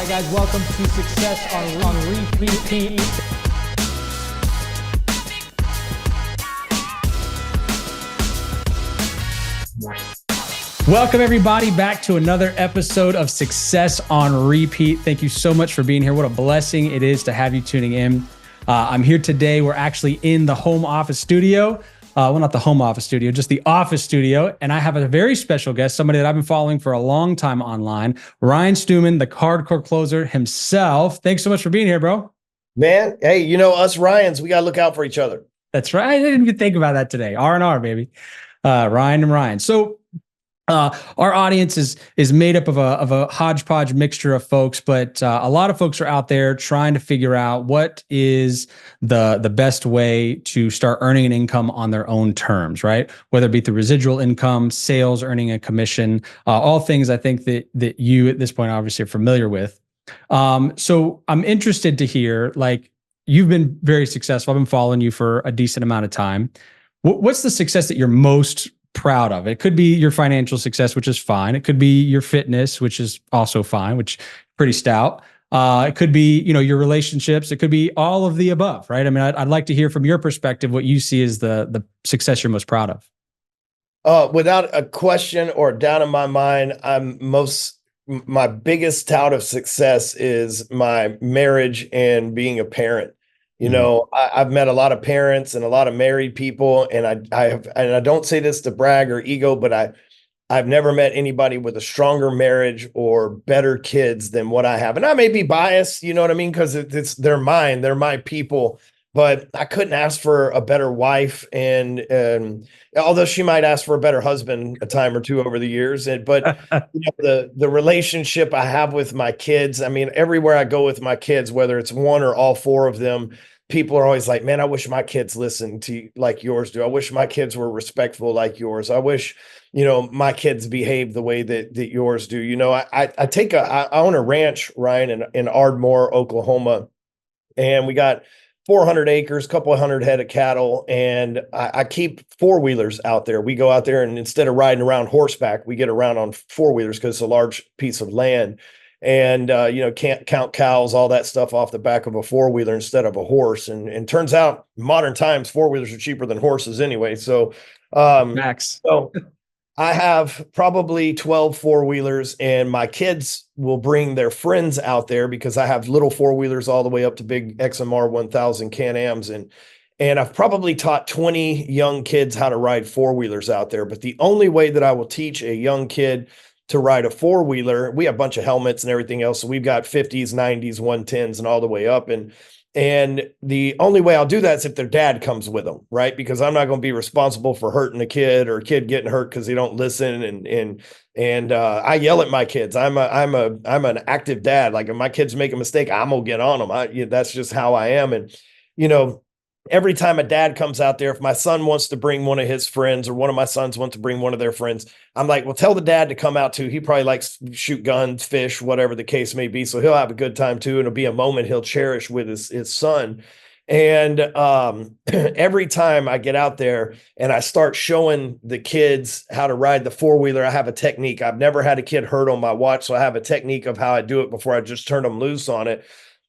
Hi guys, welcome to Success on Repeat. Welcome everybody back to another episode of Success on Repeat. Thank you so much for being here. What a blessing it is to have you tuning in. I'm here today. We're actually in the home office studio. Well, not the home office studio, just the office studio. And I have a very special guest, somebody that I've been following for a long time online, Ryan Stewman, the hardcore closer himself. Thanks so much for being here, bro. Man, hey, you know, us Ryans, we got to look out for each other. That's right. I didn't even think about that today. R&R, baby. Ryan and Ryan. So our audience is made up of a hodgepodge mixture of folks, but a lot of folks are out there trying to figure out what is the best way to start earning an income on their own terms, right? Whether it be through residual income, sales, earning a commission, all things I think that you at this point obviously are familiar with. So I'm interested to hear, like, you've been very successful. I've been following you for a decent amount of time. What's the success that you're most proud of? It could be your financial success, which is fine. It could be your fitness, which is also fine, which is pretty stout. It could be, your relationships. It could be all of the above, right? I mean, I'd like to hear from your perspective what you see as the success you're most proud of. Without a question or doubt in my mind, my biggest tout of success is my marriage and being a parent. I've met a lot of parents and a lot of married people, and I don't say this to brag or ego, but I've never met anybody with a stronger marriage or better kids than what I have. And I may be biased, you know what I mean? Because they're mine, they're my people, but I couldn't ask for a better wife. And although she might ask for a better husband a time or two over the years, but the relationship I have with my kids, I mean, everywhere I go with my kids, whether it's one or all four of them, people are always like, man, I wish my kids listened to you like yours do. I wish my kids were respectful like yours. I wish, my kids behave the way that yours do. I own a ranch, Ryan, in Ardmore, Oklahoma, and we got 400 acres, couple of hundred head of cattle. And I keep four-wheelers out there. We go out there, and instead of riding around horseback, we get around on four-wheelers because it's a large piece of land. And, can't count cows, all that stuff off the back of a four-wheeler instead of a horse. And turns out modern times, four-wheelers are cheaper than horses anyway. So, Max. So I have probably 12 four-wheelers, and my kids will bring their friends out there because I have little four-wheelers all the way up to big XMR 1000 Can-Ams. And I've probably taught 20 young kids how to ride four-wheelers out there. But the only way that I will teach a young kid to ride a four-wheeler, we have a bunch of helmets and everything else. So we've got 50s, 90s, 110s, and all the way up. And the only way I'll do that is if their dad comes with them, right? Because I'm not going to be responsible for hurting a kid or a kid getting hurt because they don't listen. And I yell at my kids. I'm an active dad. Like, if my kids make a mistake, I'm gonna get on them. That's just how I am. And every time a dad comes out there, if my son wants to bring one of his friends or one of my sons wants to bring one of their friends, I'm like, well, tell the dad to come out too. He probably likes to shoot guns, fish, whatever the case may be. So he'll have a good time too. And it'll be a moment he'll cherish with his son. And every time I get out there and I start showing the kids how to ride the four-wheeler, I have a technique. I've never had a kid hurt on my watch. So I have a technique of how I do it before I just turn them loose on it.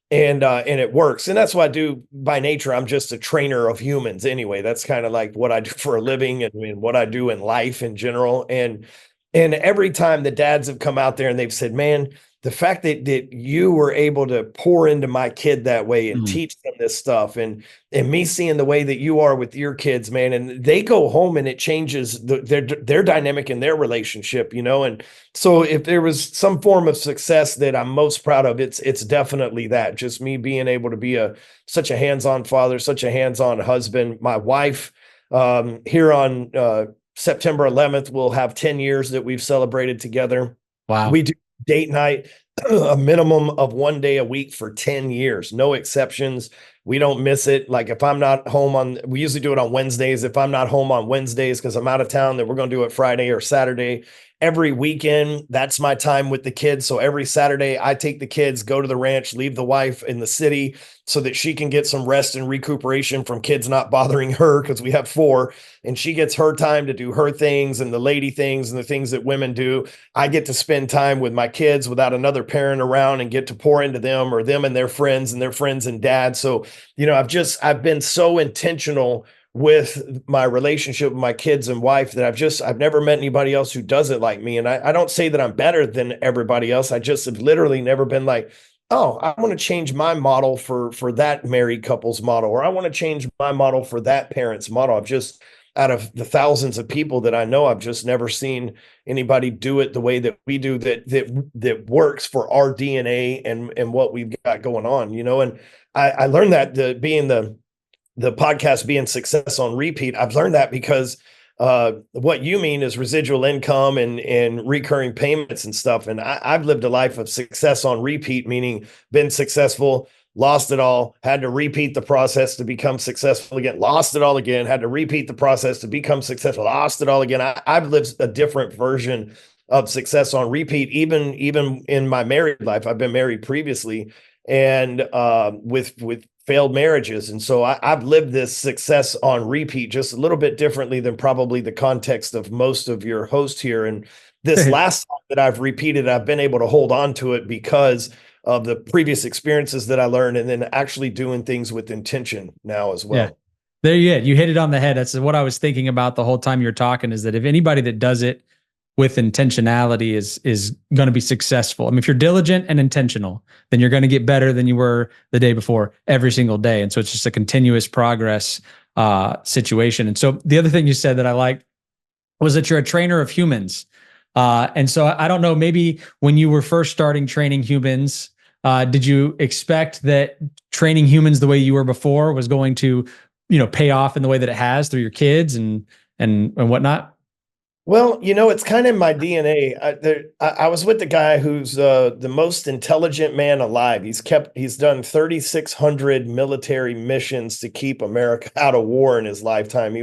And it works. And that's what I do by nature. I'm just a trainer of humans anyway. That's kind of like what I do for a living and what I do in life in general. And every time the dads have come out there and they've said, man, the fact that you were able to pour into my kid that way and teach them this stuff, and me seeing the way that you are with your kids, man, and they go home and it changes their dynamic in their relationship, And so if there was some form of success that I'm most proud of, it's definitely that, just me being able to be such a hands-on father, such a hands-on husband. My wife, here on September 11th, will have 10 years that we've celebrated together. Wow. We do date night a minimum of one day a week for 10 years, no exceptions. We don't miss it. Like, if I'm not home we usually do it on Wednesdays. If I'm not home on Wednesdays because I'm out of town, then we're going to do it Friday or Saturday. every weekend, that's my time with the kids. So every Saturday, I take the kids, go to the ranch, leave the wife in the city so that she can get some rest and recuperation from kids not bothering her, because we have four, and she gets her time to do her things and the lady things and the things that women do. I get to spend time with my kids without another parent around and get to pour into them, or them and their friends and dad. So, I've been so intentional with my relationship with my kids and wife that I've never met anybody else who does it like me. And I don't say that I'm better than everybody else. I just have literally never been like, oh, I want to change my model for that married couple's model, or I want to change my model for that parent's model. I've just, out of the thousands of people that I know, I've just never seen anybody do it the way that we do, that works for our DNA and what we've got going on, And I learned that the podcast being success on repeat, I've learned that because what you mean is residual income and recurring payments and stuff. And I've lived a life of success on repeat, meaning been successful, lost it all, had to repeat the process to become successful again, lost it all again, had to repeat the process to become successful, lost it all again. I've lived a different version of success on repeat, even in my married life. I've been married previously, and with failed marriages. And so I've lived this success on repeat just a little bit differently than probably the context of most of your hosts here. And this last time that I've repeated, I've been able to hold on to it because of the previous experiences that I learned, and then actually doing things with intention now as well. Yeah. There you go. You hit it on the head. That's what I was thinking about the whole time you're talking, is that if anybody that does it with intentionality is going to be successful. I mean, if you're diligent and intentional, then you're going to get better than you were the day before every single day. And so it's just a continuous progress situation. And so the other thing you said that I liked was that you're a trainer of humans. And so I don't know, maybe when you were first starting training humans, did you expect that training humans the way you were before was going to, pay off in the way that it has through your kids and whatnot? Well, it's kind of in my DNA. I was with the guy who's the most intelligent man alive. He's done 3,600 military missions to keep America out of war in his lifetime.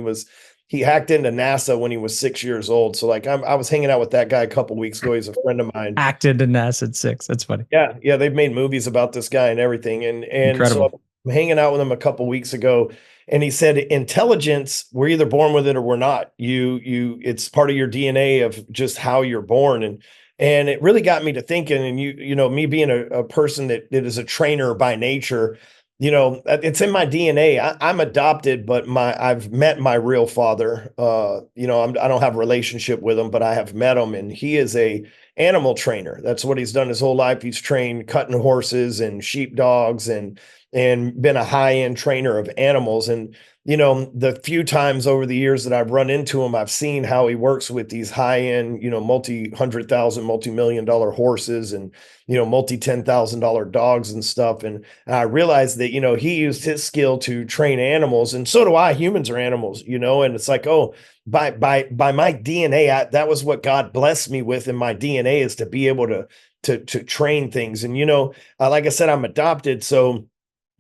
He hacked into NASA when he was 6 years old. So I was hanging out with that guy a couple weeks ago. He's a friend of mine. Hacked into NASA at 6. That's funny. Yeah, they've made movies about this guy and everything. And Incredible. so I'm hanging out with him a couple weeks ago. And he said, intelligence, we're either born with it or we're not. It's part of your DNA of just how you're born. And it really got me to thinking, and me being a person that is a trainer by nature, it's in my DNA. I'm adopted, but I've met my real father. I don't have a relationship with him, but I have met him, and he is a animal trainer. That's what he's done his whole life. He's trained cutting horses and sheepdogs and been a high-end trainer of animals. And, the few times over the years that I've run into him, I've seen how he works with these high-end, multi-100,000, multi-million-dollar horses and, multi-$10,000 dogs and stuff. And I realized that, he used his skill to train animals, and so do I. Humans are animals, and it's like, oh, by my DNA, that was what God blessed me with in my DNA, is to be able to train things. And, like I said, I'm adopted. So,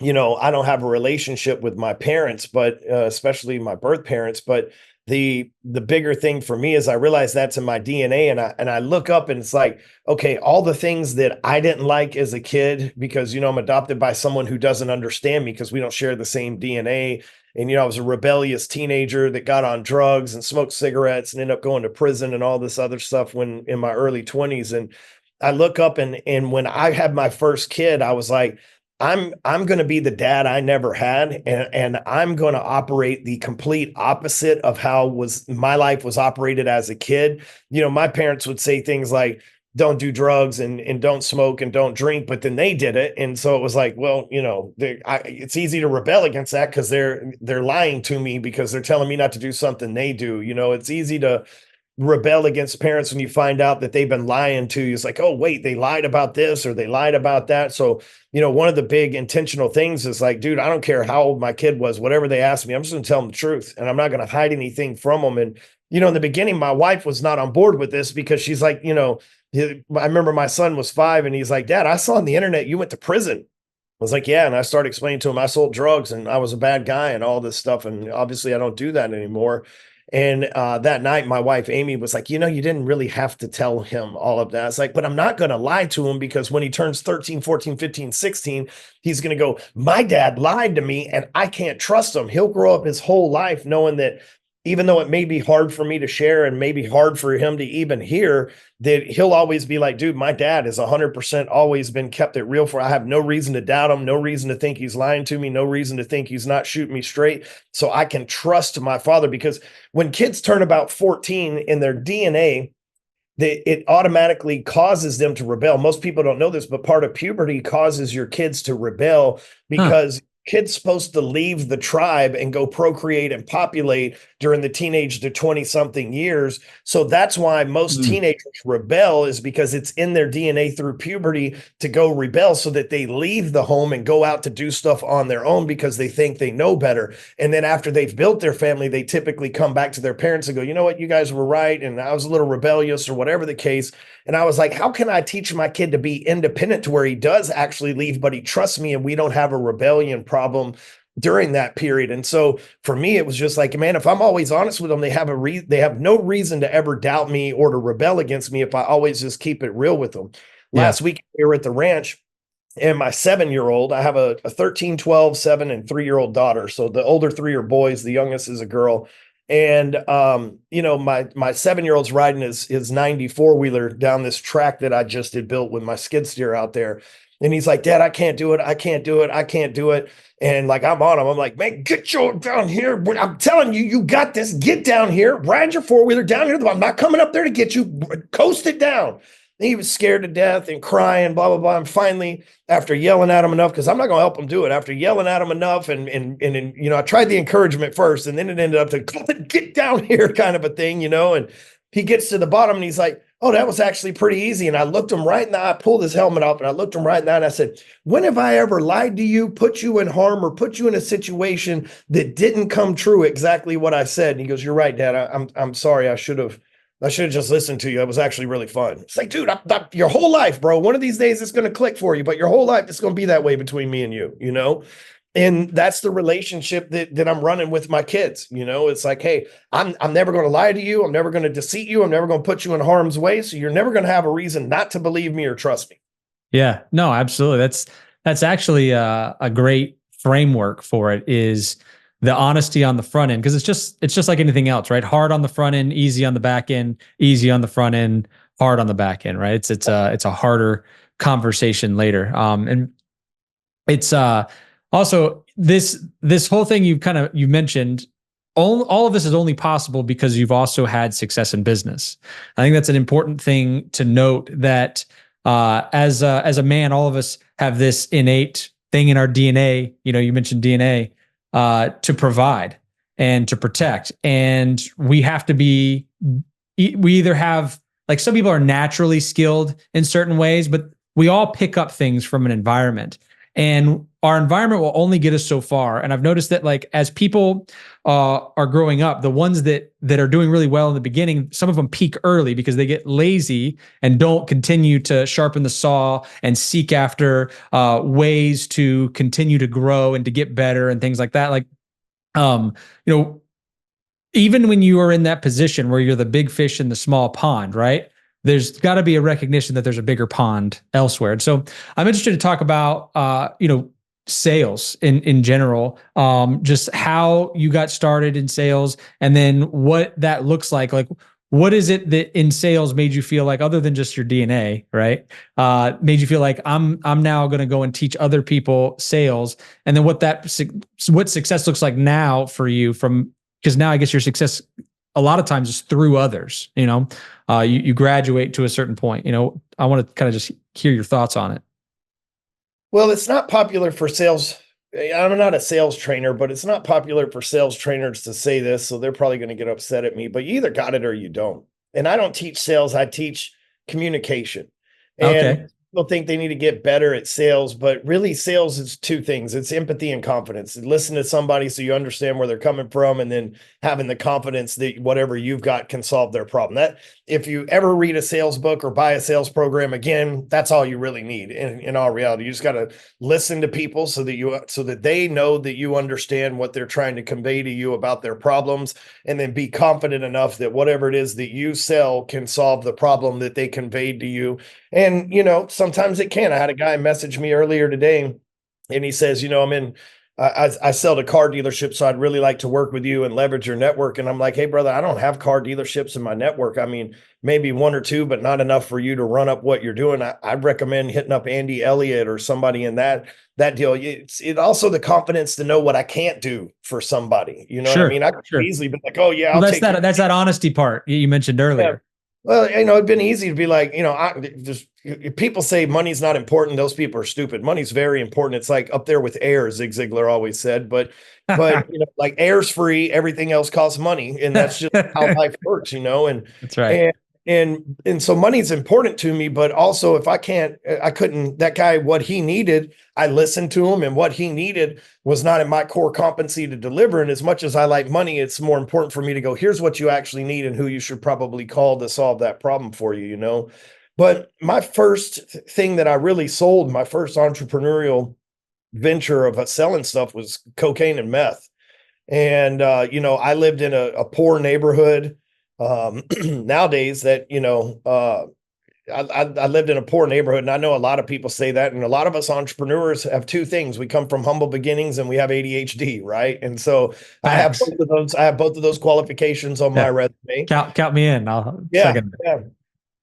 I don't have a relationship with my parents, but especially my birth parents. But the bigger thing for me is I realize that's in my DNA, and I look up and it's like, okay, all the things that I didn't like as a kid, because I'm adopted by someone who doesn't understand me because we don't share the same DNA. And I was a rebellious teenager that got on drugs and smoked cigarettes and ended up going to prison and all this other stuff when in my early 20s. And I look up and when I had my first kid, I was like, I'm going to be the dad I never had, and I'm going to operate the complete opposite of how my life was operated as a kid. My parents would say things like, don't do drugs and don't smoke and don't drink, but then they did it. And so it was like, well, it's easy to rebel against that because they're lying to me because they're telling me not to do something they do. It's easy to rebel against parents when you find out that they've been lying to you. It's like, oh, wait, they lied about this or they lied about that. So, one of the big intentional things is like, dude, I don't care how old my kid was, whatever they asked me, I'm just going to tell them the truth, and I'm not going to hide anything from them. And, in the beginning, my wife was not on board with this because she's like, I remember my son was 5 and he's like, Dad, I saw on the internet you went to prison. I was like, yeah. And I started explaining to him I sold drugs and I was a bad guy and all this stuff. And obviously I don't do that anymore. And that night, my wife, Amy, was like, you know, you didn't really have to tell him all of that. It's like, but I'm not going to lie to him, because when he turns 13, 14, 15, 16, he's going to go, my dad lied to me and I can't trust him. He'll grow up his whole life knowing that, even though it may be hard for me to share and maybe hard for him to even hear, that he'll always be like, dude, my dad has 100% always been kept it real. For I have no reason to doubt him, no reason to think he's lying to me, no reason to think he's not shooting me straight. So I can trust my father, because when kids turn about 14, in their DNA, it automatically causes them to rebel. Most people don't know this, but part of puberty causes your kids to rebel, because kids supposed to leave the tribe and go procreate and populate during the teenage to 20 something years. So that's why most teenagers rebel, is because it's in their DNA through puberty to go rebel, so that they leave the home and go out to do stuff on their own, because they think they know better. And then after they've built their family, they typically come back to their parents and go, you know what, you guys were right. And I was a little rebellious, or whatever the case. And I was like, how can I teach my kid to be independent to where he does actually leave, but he trusts me and we don't have a rebellion problem during that period? And so for me, it was just like, man, if I'm always honest with them, they have no reason to ever doubt me or to rebel against me if I always just keep it real with them. Last week, we were at the ranch, and my 7-year-old, I have a 13, 12, 7, and 3-year-old daughter. So the older 3 are boys, the youngest is a girl. And you know, my 7-year-old's riding his 94 wheeler down this track that I just had built with my skid steer out there. And he's like, Dad, I can't do it. I can't do it. I can't do it. And like, I'm on him. I'm like, man, get your down here. I'm telling you, you got this. Get down here. Ride your 4-wheeler down here. I'm not coming up there to get you. Coast it down. And he was scared to death and crying, blah, blah, blah. And finally, after yelling at him enough, because I'm not going to help him do it. After yelling at him enough, and you know, I tried the encouragement first, and then it ended up to get down here kind of a thing, you know. And he gets to the bottom and he's like, oh, that was actually pretty easy. And I looked him right in the eye, I pulled his helmet up, and I looked him right in the eye, and I said, when have I ever lied to you, put you in harm, or put you in a situation that didn't come true exactly what I said? And he goes, you're right, Dad. I'm sorry. I should have just listened to you. It was actually really fun. It's like, dude, your whole life, bro, one of these days it's going to click for you, but your whole life it's going to be that way between me and you, you know? And that's the relationship that I'm running with my kids. You know, it's like, hey, I'm never going to lie to you. I'm never going to deceive you. I'm never going to put you in harm's way. So you're never going to have a reason not to believe me or trust me. Yeah, no, absolutely. That's actually a great framework for it, is the honesty on the front end. Cause it's just like anything else, right? Hard on the front end, easy on the back end, easy on the front end, hard on the back end, right? It's a harder conversation later. And it's also this whole thing you mentioned, all of this is only possible because you've also had success in business. I think that's an important thing to note, that as a man, all of us have this innate thing in our DNA. You know, you mentioned DNA, to provide and to protect, and we either have, like, some people are naturally skilled in certain ways, but we all pick up things from an environment. And our environment will only get us so far. And I've noticed that, like, as people are growing up, the ones that are doing really well in the beginning, some of them peak early because they get lazy and don't continue to sharpen the saw and seek after ways to continue to grow and to get better and things like that. Like, you know, even when you are in that position where you're the big fish in the small pond, right? There's got to be a recognition that there's a bigger pond elsewhere. And so I'm interested to talk about, you know, sales in general, just how you got started in sales, and then what that looks like. Like, what is it that in sales made you feel like, other than just your DNA, right? Made you feel like I'm now going to go and teach other people sales, and then what success looks like now for you, because now I guess your success a lot of times is through others. You know, you graduate to a certain point. You know, I want to kind of just hear your thoughts on it. Well, it's not popular for sales. I'm not a sales trainer, but it's not popular for sales trainers to say this, so they're probably going to get upset at me, but you either got it or you don't. And I don't teach sales, I teach communication. And Okay. people think they need to get better at sales, but really sales is two things. It's empathy and confidence. Listen to somebody so you understand where they're coming from, and then having the confidence that whatever you've got can solve their problem. That if you ever read a sales book or buy a sales program, again, that's all you really need in all reality. You just got to listen to people so that they know that you understand what they're trying to convey to you about their problems, and then be confident enough that whatever it is that you sell can solve the problem that they conveyed to you. And, sometimes it can. I had a guy message me earlier today and he says, I sell to car dealerships, so I'd really like to work with you and leverage your network. And I'm like, hey, brother, I don't have car dealerships in my network. I mean, maybe one or two, but not enough for you to run up what you're doing. I'd recommend hitting up Andy Elliott or somebody in that deal. It also the confidence to know what I can't do for somebody. You know what I mean? I could easily be like, oh yeah, well, that's that honesty part you mentioned earlier. Yeah. Well, it'd been easy to be like, if people say money's not important, those people are stupid. Money's very important. It's like up there with air, Zig Ziglar always said. But like air's free, everything else costs money, and that's just how life works, And that's right. And so money's important to me, but also if I couldn't, that guy, what he needed, I listened to him, and what he needed was not in my core competency to deliver. And as much as I like money, it's more important for me to go, here's what you actually need and who you should probably call to solve that problem for you, But my first thing that I really sold, my first entrepreneurial venture of selling stuff was cocaine and meth. And, I lived in a poor neighborhood. Nowadays that, I lived in a poor neighborhood, and I know a lot of people say that. And a lot of us entrepreneurs have two things. We come from humble beginnings and we have ADHD, right? And so I have both of those. I have both of those qualifications on my resume. Count me in. I'll second. Yeah.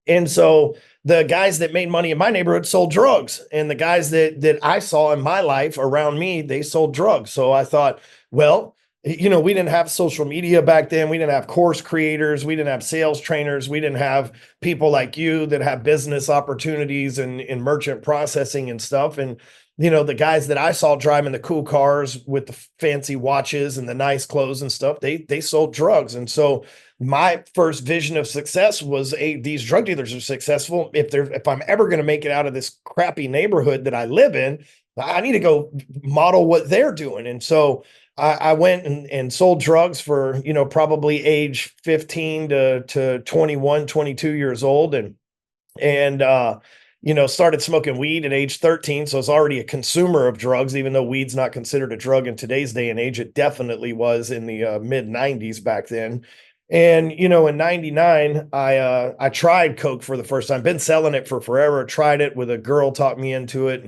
And so the guys that made money in my neighborhood sold drugs, and the guys that I saw in my life around me, they sold drugs. So I thought, well, we didn't have social media back then. We didn't have course creators. We didn't have sales trainers. We didn't have people like you that have business opportunities and in merchant processing and stuff. And, the guys that I saw driving the cool cars with the fancy watches and the nice clothes and stuff, they sold drugs. And so my first vision of success was these drug dealers are successful. If I'm ever going to make it out of this crappy neighborhood that I live in, I need to go model what they're doing. And so I went and sold drugs for, probably age 15 to 21, 22 years old. And started smoking weed at age 13. So I was already a consumer of drugs, even though weed's not considered a drug in today's day and age. It definitely was in the mid 90s back then. And, in 99, I tried Coke for the first time, been selling it for forever, tried it with a girl, taught me into it.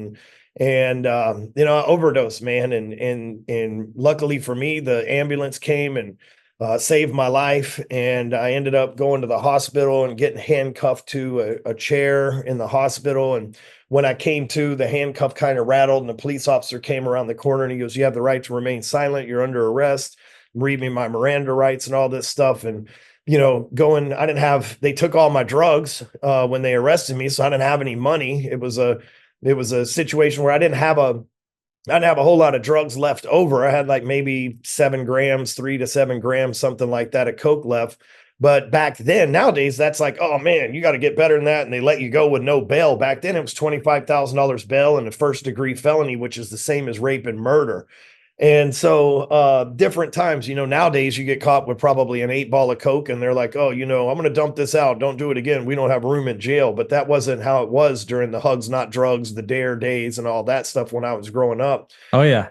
And I overdosed, man. And luckily for me, the ambulance came and saved my life. And I ended up going to the hospital and getting handcuffed to a chair in the hospital. And when I came to, the handcuff kind of rattled, and the police officer came around the corner and he goes, "You have the right to remain silent. You're under arrest." Read me my Miranda rights and all this stuff. And, they took all my drugs when they arrested me. So I didn't have any money. It was a situation where I didn't have a whole lot of drugs left over. I had like maybe 7 grams, 3 to 7 grams, something like that of Coke left. But back then, nowadays, that's like, oh man, you got to get better than that. And they let you go with no bail. Back then it was $25,000 bail and a first-degree felony, which is the same as rape and murder. And so different times, nowadays you get caught with probably an 8-ball of Coke and they're like, oh, I'm going to dump this out. Don't do it again. We don't have room in jail. But that wasn't how it was during the Hugs Not Drugs, the Dare days and all that stuff when I was growing up. Oh, yeah.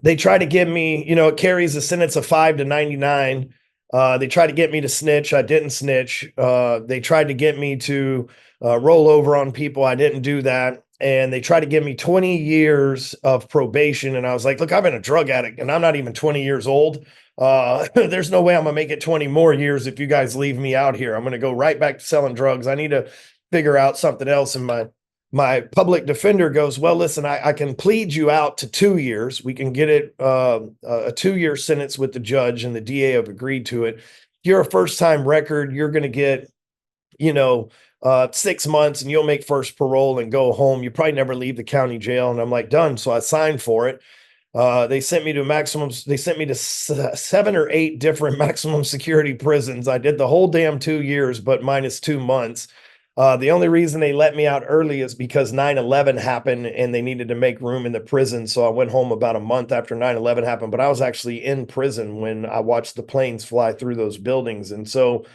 They try to give me, it carries a sentence of 5 to 99. They tried to get me to snitch. I didn't snitch. They tried to get me to roll over on people. I didn't do that. And they tried to give me 20 years of probation. And I was like, look, I've been a drug addict and I'm not even 20 years old. There's no way I'm going to make it 20 more years if you guys leave me out here. I'm going to go right back to selling drugs. I need to figure out something else. And my public defender goes, well, listen, I can plead you out to 2 years. We can get it a 2-year sentence with the judge, and the DA have agreed to it. If you're a first-time record, you're going to get, 6 months and you'll make first parole and go home. You probably never leave the county jail. And I'm like, done. So I signed for it. They sent me to 7 or 8 different maximum security prisons. I did the whole damn 2 years, but minus 2 months. The only reason they let me out early is because 9/11 happened and they needed to make room in the prison. So I went home about a month after 9/11 happened, but I was actually in prison when I watched the planes fly through those buildings. And so,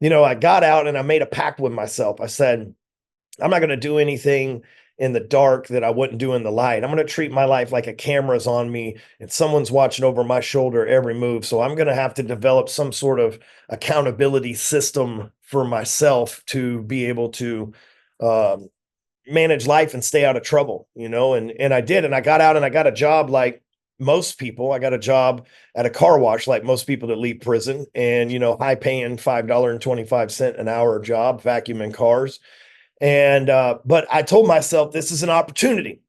I got out and I made a pact with myself. I said, I'm not going to do anything in the dark that I wouldn't do in the light. I'm going to treat my life like a camera's on me and someone's watching over my shoulder every move. So I'm going to have to develop some sort of accountability system for myself to be able to um, manage life and stay out of trouble, and I did. And I got out and I got a job like most people. I got a job at a car wash like most people that leave prison, and, high paying $5.25 an hour job, vacuuming cars. And, but I told myself this is an opportunity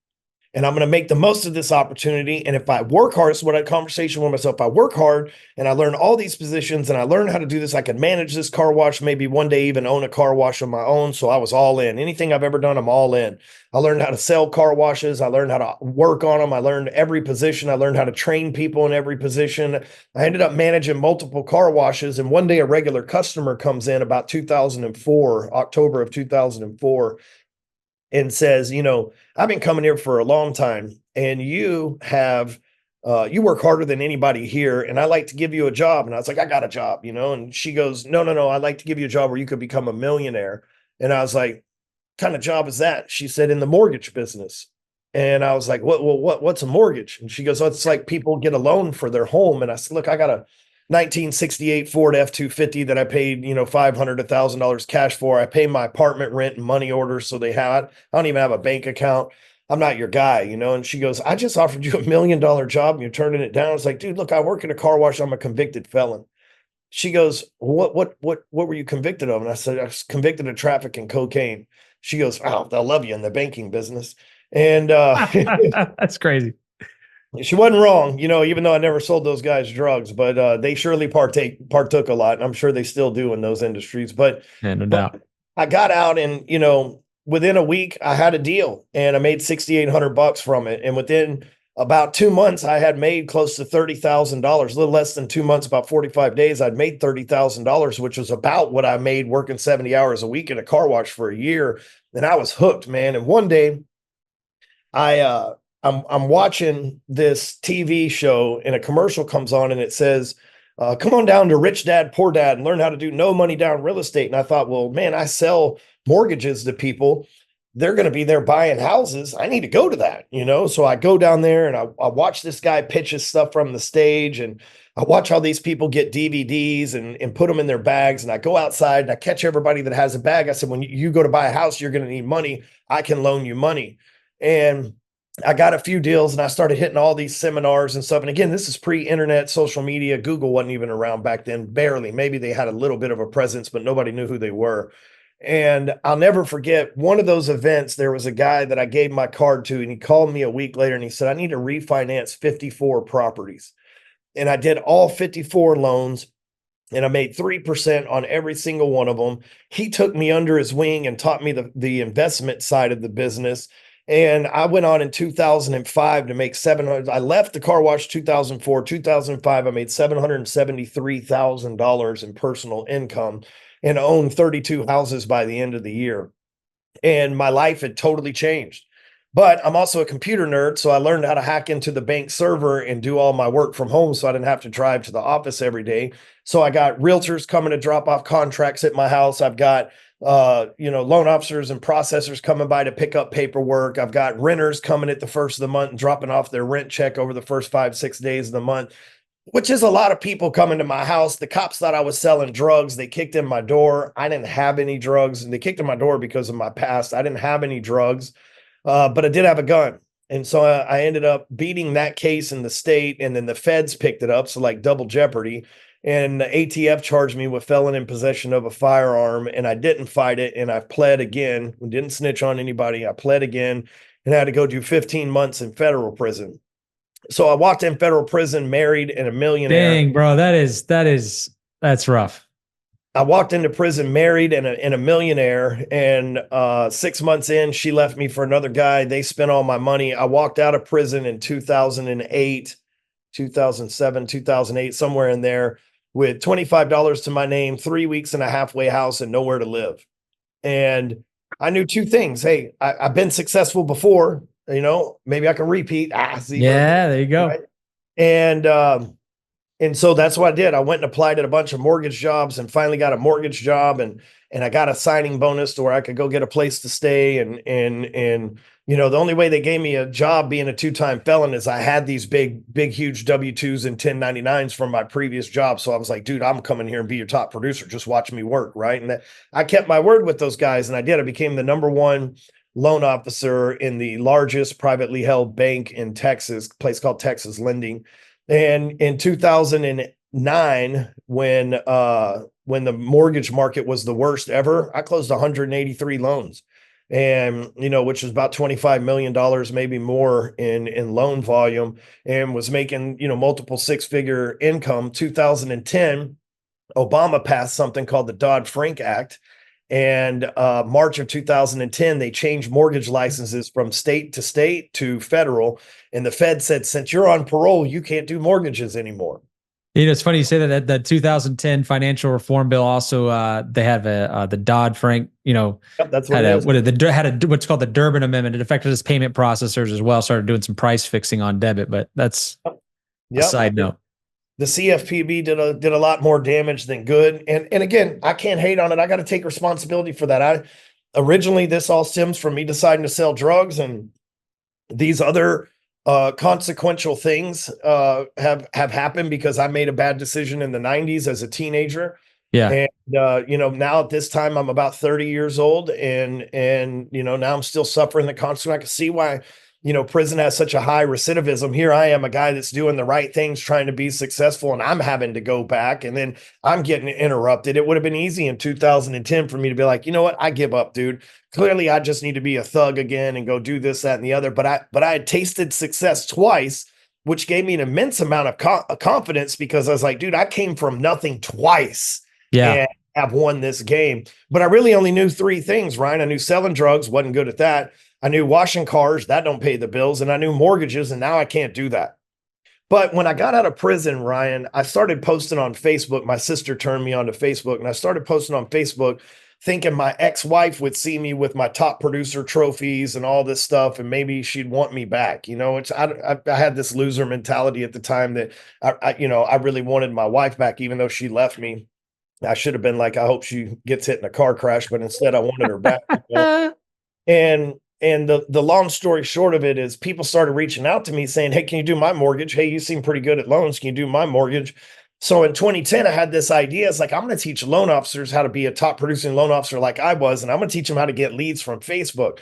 and I'm going to make the most of this opportunity. And if I work hard, it's what I conversation with myself. If I work hard and I learn all these positions and I learn how to do this, I can manage this car wash, maybe one day even own a car wash of my own. So I was all in. Anything I've ever done, I'm all in. I learned how to sell car washes. I learned how to work on them. I learned every position. I learned how to train people in every position. I ended up managing multiple car washes. And one day a regular customer comes in about 2004, October of 2004, and says, I've been coming here for a long time and you work harder than anybody here. And I like to give you a job. And I was like, I got a job, and she goes, no. I'd like to give you a job where you could become a millionaire. And I was like, kind of job is that? She said, in the mortgage business. And I was like, what's a mortgage? And she goes, oh, it's like people get a loan for their home. And I said, look, I got a 1968 Ford F-250 that I paid, $500 to $1,000 cash for. I pay my apartment rent and money orders. So I don't even have a bank account. I'm not your guy, And she goes, I just offered you $1 million job and you're turning it down. I was like, dude, look, I work in a car wash. I'm a convicted felon. She goes, what were you convicted of? And I said, I was convicted of trafficking cocaine. She goes, oh, they'll love you in the banking business. And That's crazy. she wasn't wrong, even though I never sold those guys drugs, but they surely partook a lot. And I'm sure they still do in those industries. But Yeah, no but doubt. I got out and, within a week I had a deal and I made $6,800 from it. And within about 2 months, I had made close to $30,000, a little less than 2 months, about 45 days. I'd made $30,000, which was about what I made working 70 hours a week in a car wash for a year. And I was hooked, man. And one day I, I'm watching this TV show and a commercial comes on and it says, come on down to Rich Dad, Poor Dad and learn how to do no money down real estate. And I thought, well, man, I sell mortgages to people. They're going to be there buying houses. I need to go to that, So I go down there and I watch this guy pitch his stuff from the stage and I watch how these people get DVDs and put them in their bags. And I go outside and I catch everybody that has a bag. I said, when you go to buy a house, you're going to need money. I can loan you money. And I got a few deals and I started hitting all these seminars and stuff. And again, this is pre-internet, social media. Google wasn't even around back then, barely. Maybe they had a little bit of a presence, but nobody knew who they were. And I'll never forget one of those events. There was a guy that I gave my card to and he called me a week later and he said, I need to refinance 54 properties. And I did all 54 loans and I made 3% on every single one of them. He took me under his wing and taught me the investment side of the business. And I went on in 2005 to make 700. I left the car wash 2004, 2005. I made $773,000 in personal income and owned 32 houses by the end of the year. And my life had totally changed. But I'm also a computer nerd, so I learned how to hack into the bank server and do all my work from home so I didn't have to drive to the office every day. So I got realtors coming to drop off contracts at my house. I've got loan officers and processors coming by to pick up paperwork. I've got renters coming at the first of the month and dropping off their rent check over the first 5-6 days of the month, which is a lot of people coming to my house. The cops thought I was selling drugs. They kicked in my door. I didn't have any drugs. And they kicked in my door because of my past. I didn't have any drugs, but I did have a gun. And so I ended up beating that case in the state, and then the feds picked it up. So like double jeopardy. And the ATF charged me with felon in possession of a firearm, and I didn't fight it. And I pled again. We didn't snitch on anybody. I pled again and I had to go do 15 months in federal prison. So I walked in federal prison, married and a millionaire. Dang, bro, that's rough. I walked into prison married and a millionaire, and 6 months in, she left me for another guy. They spent all my money. I walked out of prison in 2008, 2007, 2008, somewhere in there, with $25 to my name, 3 weeks in a halfway house, and nowhere to live. And I knew two things. Hey, I've been successful before, maybe I can repeat. Yeah, there you go. Right. And so that's what I did. I went and applied at a bunch of mortgage jobs and finally got a mortgage job, and I got a signing bonus to where I could go get a place to stay. And the only way they gave me a job being a two-time felon is I had these big, huge W-2s and 1099s from my previous job. So I was like, dude, I'm coming here and be your top producer. Just watch me work. Right. And I kept my word with those guys, and I did. I became the number one loan officer in the largest privately held bank in Texas, a place called Texas Lending. And in 2009, when the mortgage market was the worst ever, I closed 183 loans, and which was about $25 million, maybe more in loan volume, and was making multiple six-figure income. 2010, Obama passed something called the Dodd-Frank Act. And March of 2010, they changed mortgage licenses from state to state to federal. And the Fed said, since you're on parole, you can't do mortgages anymore. It's funny you say that 2010 financial reform bill also they have the Dodd-Frank, Yep, that's what had it is. had what's called the Durbin Amendment. It affected its payment processors as well, started doing some price fixing on debit, but that's a side note. The CFPB did a lot more damage than good. And again, I can't hate on it. I got to take responsibility for that. Originally, this all stems from me deciding to sell drugs, and these other consequential things have happened because I made a bad decision in the 90s as a teenager. Yeah. And now at this time I'm about 30 years old, and now I'm still suffering the consequence. I can see why prison has such a high recidivism. Here I am, a guy that's doing the right things, trying to be successful, and I'm having to go back, and then I'm getting interrupted. It would have been easy in 2010 for me to be like, you know what, I give up, dude. Clearly, I just need to be a thug again and go do this, that, and the other. But I had tasted success twice, which gave me an immense amount of confidence, because I was like, dude, I came from nothing twice. Yeah. And have won this game. But I really only knew three things, Ryan. I knew selling drugs, wasn't good at that. I knew washing cars, that don't pay the bills. And I knew mortgages, and now I can't do that. But when I got out of prison, Ryan, I started posting on Facebook. My sister turned me on to Facebook, and I started posting on Facebook thinking my ex-wife would see me with my top producer trophies and all this stuff, and maybe she'd want me back. I had this loser mentality at the time that I really wanted my wife back, even though she left me. I should have been like, I hope she gets hit in a car crash, but instead I wanted her back. And the long story short of it is, people started reaching out to me saying, hey, can you do my mortgage? Hey, you seem pretty good at loans. Can you do my mortgage? So in 2010, I had this idea. It's like, I'm going to teach loan officers how to be a top producing loan officer like I was, and I'm going to teach them how to get leads from Facebook.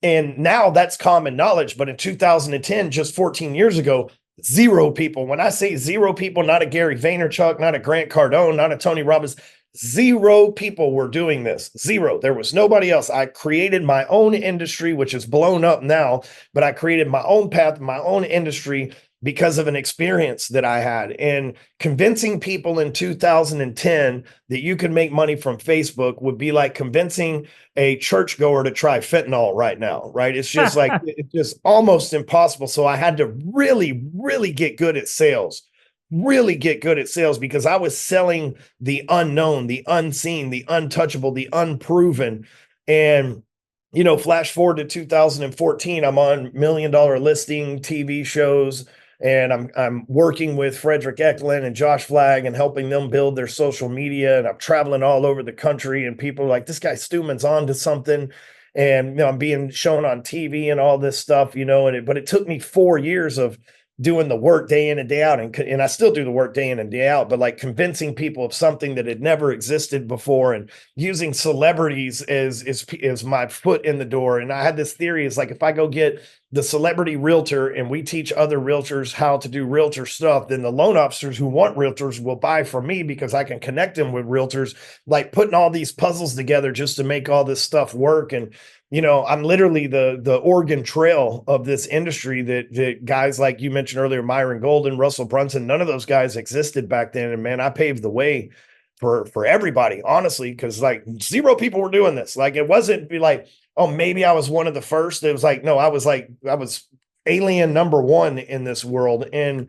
And now that's common knowledge. But in 2010, just 14 years ago, zero people. When I say zero people, not a Gary Vaynerchuk, not a Grant Cardone, not a Tony Robbins, zero people were doing this. Zero. There was nobody else. I created my own industry, which is blown up now, but I created my own path, my own industry, because of an experience that I had. And convincing people in 2010 that you could make money from Facebook would be like convincing a churchgoer to try fentanyl right now, right? It's just like, it's just almost impossible. So I had to really, really get good at sales. Because I was selling the unknown, the unseen, the untouchable, the unproven. And flash forward to 2014, I'm on $1 Million Listing TV shows, and I'm working with Frederick Eklund and Josh Flagg and helping them build their social media. And I'm traveling all over the country, and people are like, this guy Stewman's on to something. And I'm being shown on TV and all this stuff, but it took me 4 years of doing the work day in and day out. And I still do the work day in and day out, but like convincing people of something that had never existed before, and using celebrities as my foot in the door. And I had this theory, is like, if I go get the celebrity realtor and we teach other realtors how to do realtor stuff, then the loan officers who want realtors will buy from me, because I can connect them with realtors, like putting all these puzzles together just to make all this stuff work. And I'm literally the Oregon Trail of this industry that guys like you mentioned earlier, Myron Golden, Russell Brunson, none of those guys existed back then. And man, I paved the way for everybody, honestly, because like zero people were doing this. Like, it wasn't be like, oh, maybe I was one of the first. It was like, no, I was alien number one in this world. And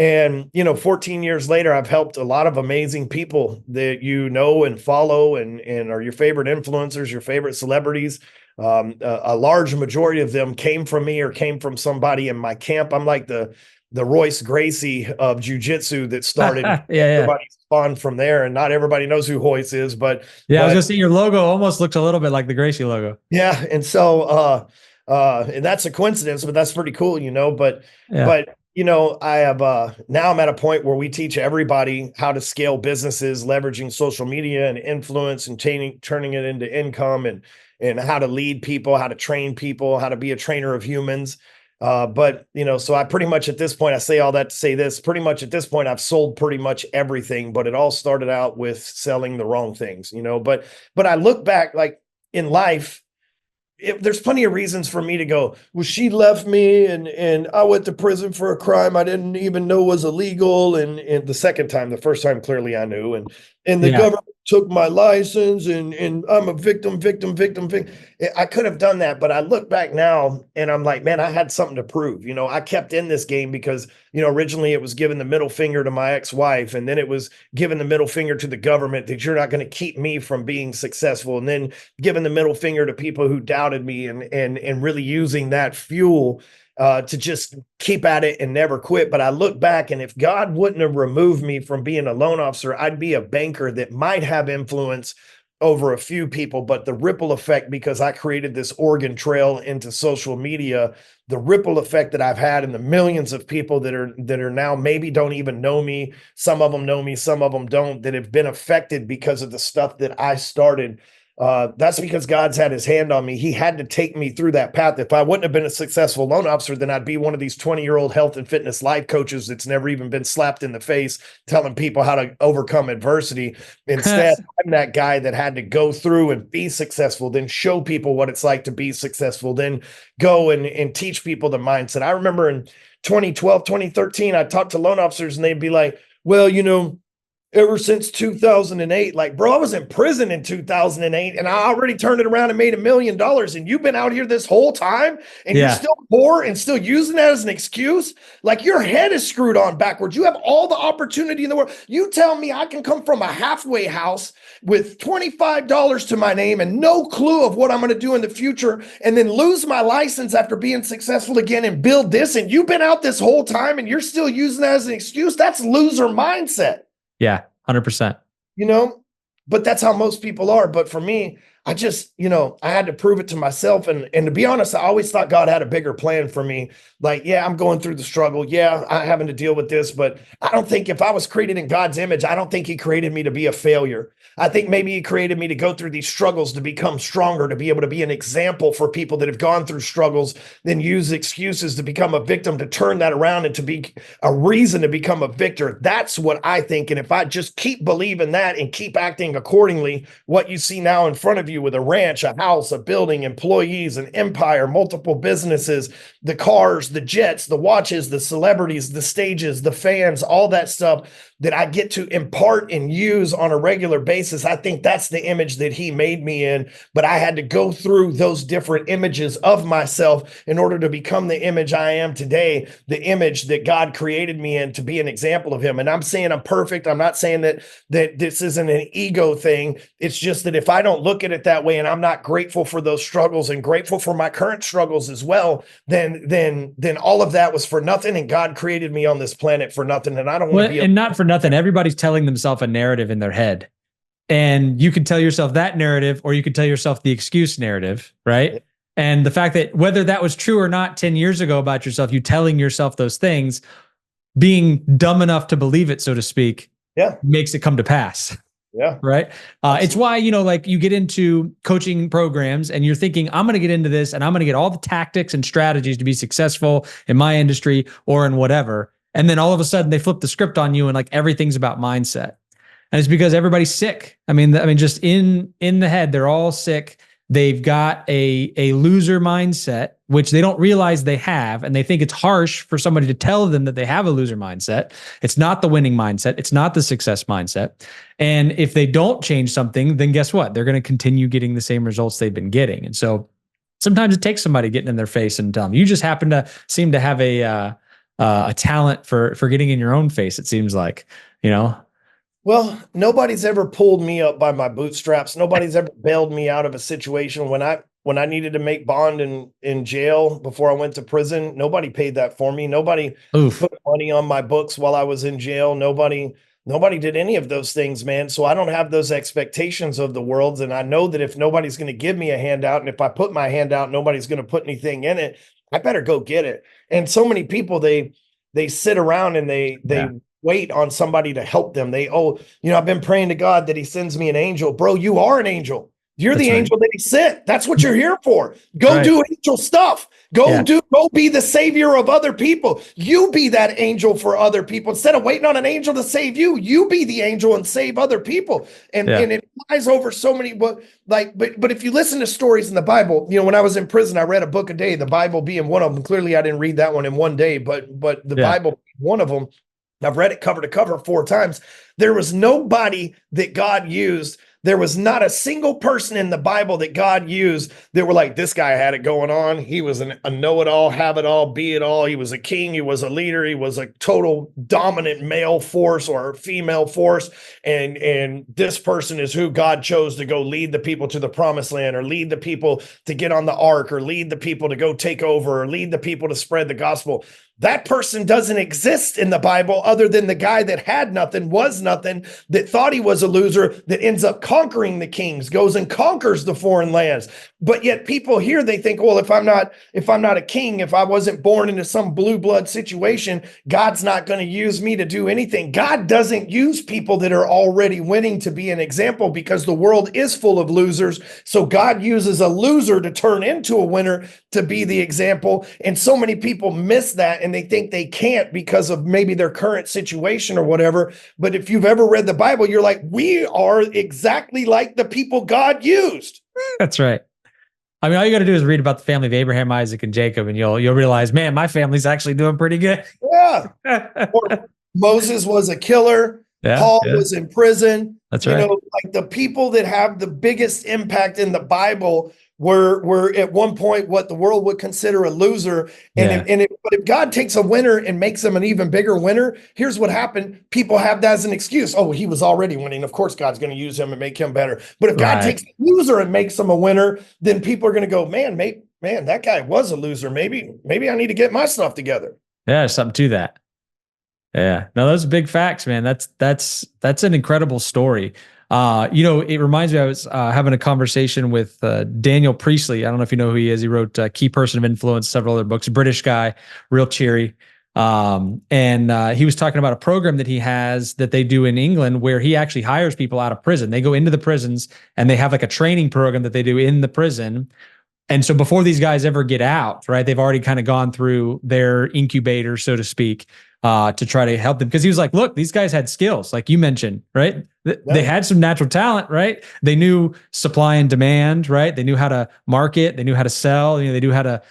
And, 14 years later, I've helped a lot of amazing people that you know and follow and are your favorite influencers, your favorite celebrities. A large majority of them came from me or came from somebody in my camp. I'm like the Royce Gracie of jujitsu that started. Everybody spawned from there, and not everybody knows who Royce is, but I was gonna say your logo almost looks a little bit like the Gracie logo. Yeah, and so and that's a coincidence, but that's pretty cool, But I have now I'm at a point where we teach everybody how to scale businesses, leveraging social media and influence and turning it into income and how to lead people, how to train people, how to be a trainer of humans. But so I pretty much at this point, I say all that to say this, pretty much at this point, I've sold pretty much everything, but it all started out with selling the wrong things, but I look back like in life, there's plenty of reasons for me to go, well, she left me and I went to prison for a crime I didn't even know was illegal. And the second time, the first time, clearly I knew. And the government took my license and I'm a victim. I could have done that, but I look back now and I'm like, man, I had something to prove. I kept in this game because, originally it was giving the middle finger to my ex-wife, and then it was giving the middle finger to the government that you're not going to keep me from being successful. And then giving the middle finger to people who doubted me and really using that fuel to just keep at it and never quit. But I look back, and if God wouldn't have removed me from being a loan officer, I'd be a banker that might have influence over a few people. But the ripple effect, because I created this Oregon Trail into social media, the ripple effect that I've had and the millions of people that are now maybe don't even know me. Some of them know me, some of them don't, that have been affected because of the stuff that I started. That's because God's had his hand on me. He had to take me through that path. If I wouldn't have been a successful loan officer, then I'd be one of these 20-year-old health and fitness life coaches that's never even been slapped in the face telling people how to overcome adversity. Instead, I'm that guy that had to go through and be successful, then show people what it's like to be successful, then go and teach people the mindset. I remember in 2012, 2013, I talked to loan officers and they'd be like, well, ever since 2008, like, bro, I was in prison in 2008 and I already turned it around and made $1 million. And you've been out here this whole time and you're still poor and still using that as an excuse. Like, your head is screwed on backwards. You have all the opportunity in the world. You tell me I can come from a halfway house with $25 to my name and no clue of what I'm going to do in the future, and then lose my license after being successful again and build this. And you've been out this whole time and you're still using that as an excuse. That's loser mindset. Yeah, 100%. But that's how most people are. But for me, I just, I had to prove it to myself. And to be honest, I always thought God had a bigger plan for me. Like, yeah, I'm going through the struggle. Yeah, I'm having to deal with this. But I don't think if I was created in God's image, I don't think he created me to be a failure. I think maybe he created me to go through these struggles, to become stronger, to be able to be an example for people that have gone through struggles, then use excuses to become a victim, to turn that around and to be a reason to become a victor. That's what I think. And if I just keep believing that and keep acting accordingly, what you see now in front of you with a ranch, a house, a building, employees, an empire, multiple businesses, the cars, the jets, the watches, the celebrities, the stages, the fans, all that stuff that I get to impart and use on a regular basis. I think that's the image that he made me in, but I had to go through those different images of myself in order to become the image I am today, the image that God created me in, to be an example of him. And I'm saying I'm perfect. I'm not saying that this isn't an ego thing. It's just that if I don't look at it that way and I'm not grateful for those struggles and grateful for my current struggles as well, then all of that was for nothing. And God created me on this planet for nothing. And I don't want to be and not for nothing. Everybody's telling themselves a narrative in their head. And you can tell yourself that narrative, or you can tell yourself the excuse narrative, right? Yeah. And the fact that whether that was true or not 10 years ago about yourself, you telling yourself those things, being dumb enough to believe it, so to speak, makes it come to pass. Yeah. Right. It's why, like, you get into coaching programs and you're thinking, I'm going to get into this and I'm going to get all the tactics and strategies to be successful in my industry or in whatever. And then all of a sudden they flip the script on you and like everything's about mindset. And it's because everybody's sick. I mean, just in the head, they're all sick. They've got a loser mindset, which they don't realize they have. And they think it's harsh for somebody to tell them that they have a loser mindset. It's not the winning mindset. It's not the success mindset. And if they don't change something, then guess what? They're going to continue getting the same results they've been getting. And so sometimes it takes somebody getting in their face and telling them. You just happen to seem to have a a talent for getting in your own face. It seems like, you know. Well, nobody's ever pulled me up by my bootstraps. Nobody's ever bailed me out of a situation when I needed to make bond in jail before I went to prison. Nobody paid that for me. Nobody Oof. put money on my books while I was in jail. Nobody did any of those things, man. So I don't have those expectations of the world. And I know that if nobody's going to give me a handout, and if I put my hand out, nobody's going to put anything in it, I better go get it. And so many people, they sit around and they wait on somebody to help them. I've been praying to God that he sends me an angel. Bro, you are an angel. You're the angel that he sent. That's what you're here for. Go do angel stuff. Go be the savior of other people. You be that angel for other people. Instead of waiting on an angel to save you, you be the angel and save other people. And it flies over so many, but if you listen to stories in the Bible, when I was in prison, I read a book a day, the Bible being one of them. Clearly I didn't read that one in one day, but the Bible, one of them, I've read it cover to cover 4 times. There was nobody that God used. There was not a single person in the Bible that God used that were like, this guy had it going on. He was a know-it-all, have-it-all, be-it-all. He was a king. He was a leader. He was a total dominant male force or female force. And this person is who God chose to go lead the people to the promised land, or lead the people to get on the ark, or lead the people to go take over, or lead the people to spread the gospel. That person doesn't exist in the Bible other than the guy that had nothing, was nothing, that thought he was a loser, that ends up conquering the kings, goes and conquers the foreign lands. But yet people here, they think, well, if I'm not a king, if I wasn't born into some blue blood situation, God's not going to use me to do anything. God doesn't use people that are already winning to be an example, because the world is full of losers. So God uses a loser to turn into a winner to be the example. And so many people miss that, and they think they can't because of maybe their current situation or whatever. But if you've ever read the Bible, you're like, we are exactly like the people God used. That's right. I mean, all you got to do is read about the family of Abraham, Isaac, and Jacob, and you'll realize, man, my family's actually doing pretty good. Yeah. Or Moses was a killer. Paul was in prison. That's right. Like the people that have the biggest impact in the Bible were at one point what the world would consider a loser. But if God takes a winner and makes them an even bigger winner, here's what happened. People have that as an excuse. Oh, he was already winning. Of course, God's going to use him and make him better. But if God takes a loser and makes him a winner, then people are going to go, man, that guy was a loser. Maybe I need to get my stuff together. Yeah, there's something to that. Yeah, no, those are big facts, man. That's an incredible story. It reminds me, I was having a conversation with Daniel Priestley. I don't know if you know who he is. He wrote Key Person of Influence, several other books, British guy, real cheery. And he was talking about a program that he has that they do in England, where he actually hires people out of prison. They go into the prisons and they have like a training program that they do in the prison. And so before these guys ever get out, right, they've already kind of gone through their incubator, so to speak, to try to help them. Because he was like, look, these guys had skills, like you mentioned, right? They had some natural talent, right? They knew supply and demand, right? They knew how to market. They knew how to sell. They knew how to,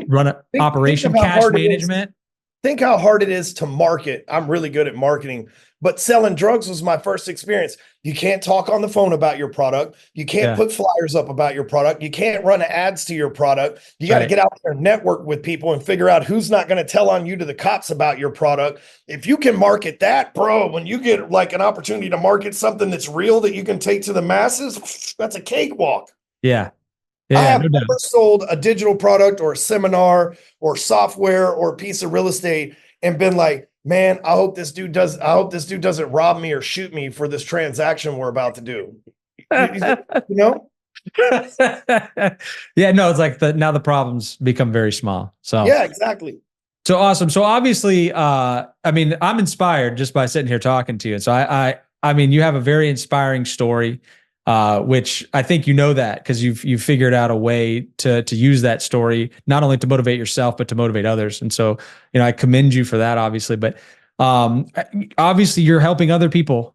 run an operation, cash management. Think how hard it is to market. I'm really good at marketing, but selling drugs was my first experience. You can't talk on the phone about your product. You can't put flyers up about your product. You can't run ads to your product. You got to get out there and network with people and figure out who's not going to tell on you to the cops about your product. If you can market that, bro, when you get like an opportunity to market something that's real that you can take to the masses, that's a cakewalk. Yeah. I have never sold a digital product or a seminar or software or a piece of real estate and been like, man, I hope this dude doesn't rob me or shoot me for this transaction we're about to do. Yeah, no, it's like now the problems become very small. So yeah, exactly. So awesome. So obviously, I'm inspired just by sitting here talking to you. And so I mean, you have a very inspiring story. Which I think that because you've figured out a way to use that story not only to motivate yourself but to motivate others. And so I commend you for that, obviously. But obviously you're helping other people,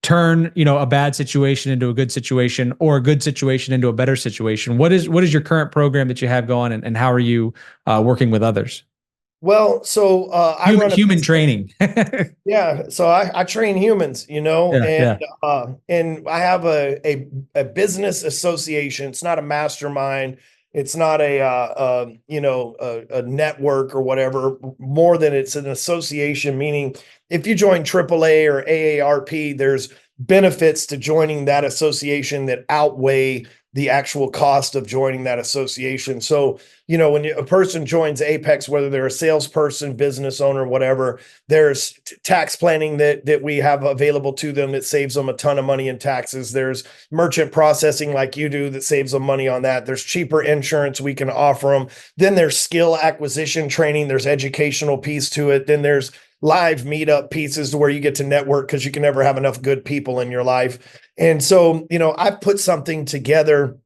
turn a bad situation into a good situation, or a good situation into a better situation. What is your current program that you have going, and how are you working with others? Well, so I run human training. Yeah, so I train humans, and I have a business association. It's not a mastermind. It's not a network or whatever, more than it's an association, meaning if you join AAA or AARP, there's benefits to joining that association that outweigh the actual cost of joining that association. So, when a person joins Apex, whether they're a salesperson, business owner, whatever, there's tax planning that we have available to them that saves them a ton of money in taxes. There's merchant processing like you do that saves them money on that. There's cheaper insurance we can offer them. Then there's skill acquisition training. There's educational piece to it. Then there's live meetup pieces to where you get to network because you can never have enough good people in your life. And so, I've put something together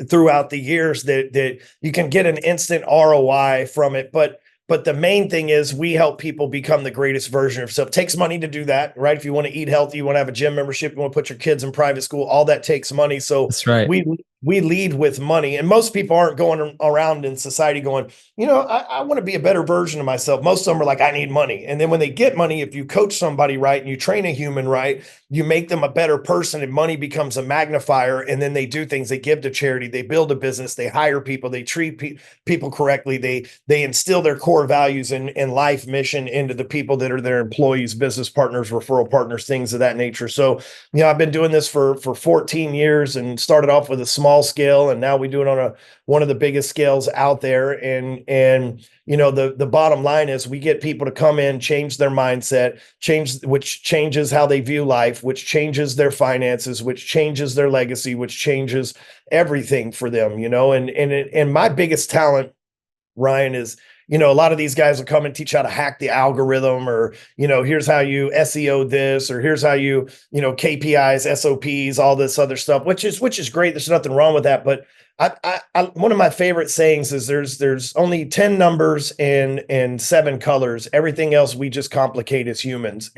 throughout the years that you can get an instant ROI from it. But the main thing is we help people become the greatest version of yourself. It takes money to do that, right? If you want to eat healthy, you want to have a gym membership, you want to put your kids in private school, all that takes money. So That's right. we lead with money, and most people aren't going around in society going, I want to be a better version of myself. Most of them are like, I need money. And then when they get money, if you coach somebody right and you train a human right, you make them a better person, and money becomes a magnifier. And then they do things, they give to charity, they build a business, they hire people, they treat people correctly. They instill their core values and life mission into the people that are their employees, business partners, referral partners, things of that nature. So, I've been doing this for 14 years and started off with a small scale, and now we do it on one of the biggest scales out there. And the bottom line is we get people to come in, change their mindset, which changes how they view life, which changes their finances, which changes their legacy, which changes everything for them, and my biggest talent, Ryan, is, a lot of these guys will come and teach how to hack the algorithm, or, here's how you SEO this, or here's how you, KPIs, SOPs, all this other stuff, which is great. There's nothing wrong with that. But I one of my favorite sayings is there's only 10 numbers and 7 colors. Everything else we just complicate as humans.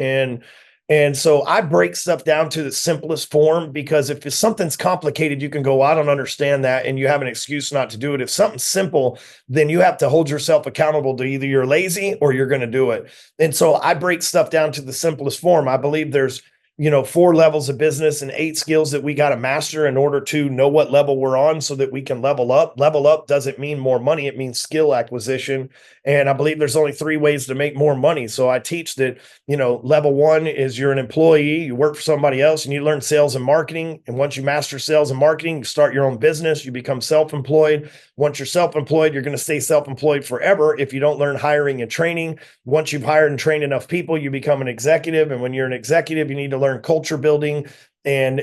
And so I break stuff down to the simplest form, because if something's complicated, you can go, I don't understand that, and you have an excuse not to do it. If something's simple, then you have to hold yourself accountable to either you're lazy or you're going to do it. And so I break stuff down to the simplest form. I believe there's 4 levels of business and 8 skills that we got to master in order to know what level we're on so that we can level up. Level up doesn't mean more money. It means skill acquisition. And I believe there's only 3 ways to make more money. So I teach that, level 1 is you're an employee, you work for somebody else, and you learn sales and marketing. And once you master sales and marketing, you start your own business, you become self-employed. Once you're self-employed, you're going to stay self-employed forever if you don't learn hiring and training. Once you've hired and trained enough people, you become an executive. And when you're an executive, you need to learn culture building, and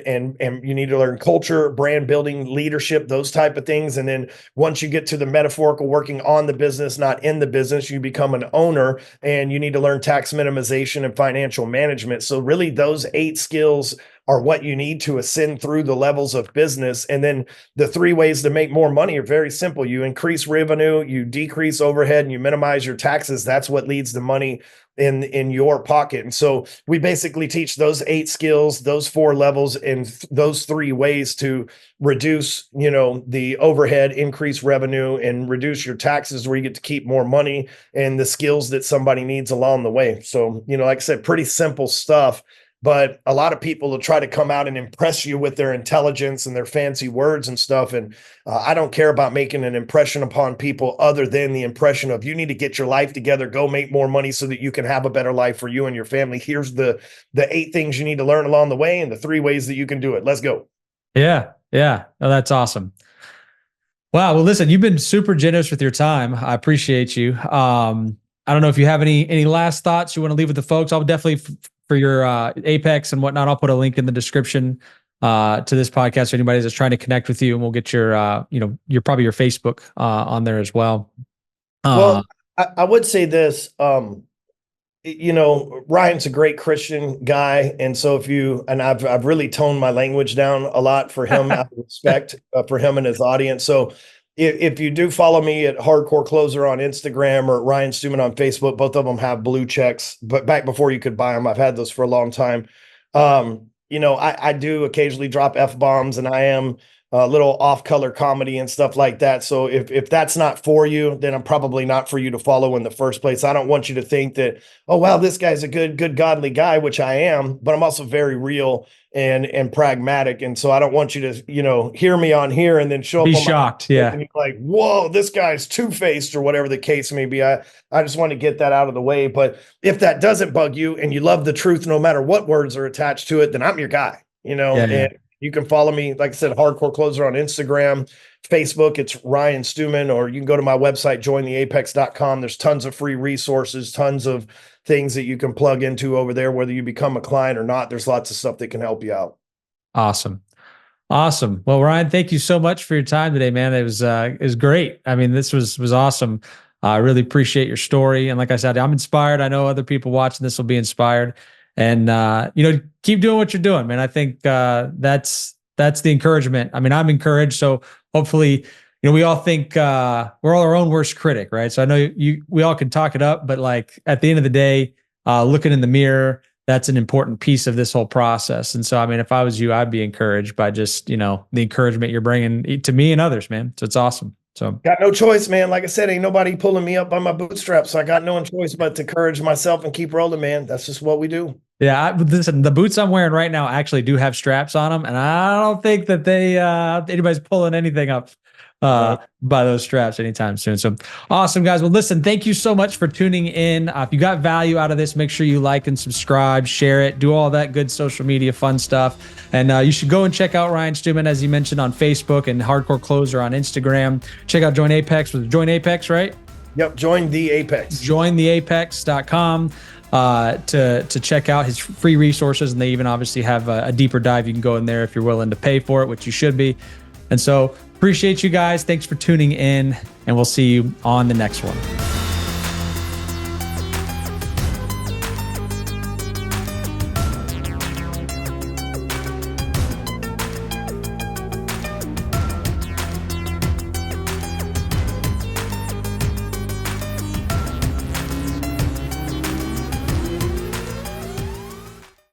you need to learn culture, brand building, leadership, those type of things. And then once you get to the metaphorical working on the business, not in the business, you become an owner, and you need to learn tax minimization and financial management. So really those 8 skills are what you need to ascend through the levels of business. And then the 3 ways to make more money are very simple. You increase revenue, you decrease overhead, and you minimize your taxes. That's what leads to money in your pocket. And so we basically teach those 8 skills, those 4 levels, and those 3 ways to reduce, the overhead, increase revenue, and reduce your taxes, where you get to keep more money and the skills that somebody needs along the way. So, like I said, pretty simple stuff. But a lot of people will try to come out and impress you with their intelligence and their fancy words and stuff. And I don't care about making an impression upon people other than the impression of, you need to get your life together, go make more money so that you can have a better life for you and your family. Here's the 8 things you need to learn along the way and the 3 ways that you can do it. Let's go. Yeah. Yeah. Oh, that's awesome. Wow. Well, listen, you've been super generous with your time. I appreciate you. I don't know if you have any last thoughts you want to leave with the folks. I'll definitely for your Apex and whatnot, I'll put a link in the description to this podcast for anybody that's trying to connect with you, and we'll get your probably your Facebook on there as well. Well, I would say this, Ryan's a great Christian guy. And so I've really toned my language down a lot for him out of respect for him and his audience. So if you do follow me at Hardcore Closer on Instagram or Ryan Stewman on Facebook, both of them have blue checks, but back before you could buy them, I've had those for a long time. I do occasionally drop F-bombs, and I am little off-color comedy and stuff like that. So if that's not for you, then I'm probably not for you to follow in the first place. I don't want you to think that, oh wow, this guy's a good godly guy, which I am, but I'm also very real and pragmatic. And so I don't want you to, hear me on here and then show up Be on shocked. my Yeah. and you're like, whoa, this guy's two-faced or whatever the case may be. I just want to get that out of the way. But if that doesn't bug you and you love the truth, no matter what words are attached to it, then I'm your guy, Yeah. and you can follow me, like I said, Hardcore Closer on Instagram, Facebook, it's Ryan Stewman, or you can go to my website, jointheapex.com. There's tons of free resources, tons of things that you can plug into over there, whether you become a client or not. There's lots of stuff that can help you out. Awesome. Awesome. Well, Ryan, thank you so much for your time today, man. It was great. I mean, this was awesome. I really appreciate your story. And like I said, I'm inspired. I know other people watching this will be inspired. And keep doing what you're doing, man. I think that's the encouragement. I mean, I'm encouraged. So hopefully, we all think we're all our own worst critic, right? So I know we all can talk it up, but like at the end of the day, looking in the mirror, that's an important piece of this whole process. And so, I mean, if I was you, I'd be encouraged by just, the encouragement you're bringing to me and others, man. So it's awesome. So got no choice, man. Like I said, ain't nobody pulling me up by my bootstraps. So I got no choice but to encourage myself and keep rolling, man. That's just what we do. Yeah, listen, the boots I'm wearing right now actually do have straps on them, and I don't think that anybody's pulling anything up by those straps anytime soon. So awesome, guys. Well, listen, thank you so much for tuning in. If you got value out of this, make sure you like and subscribe, share it, do all that good social media fun stuff. And you should go and check out Ryan Stewman, as you mentioned, on Facebook, and Hardcore Closer on Instagram. Check out Join Apex with Join Apex, right? Yep, Join the Apex. Jointheapex.com. To check out his free resources, and they even obviously have a deeper dive. You can go in there if you're willing to pay for it, which you should be. And so appreciate you guys. Thanks for tuning in, and we'll see you on the next one.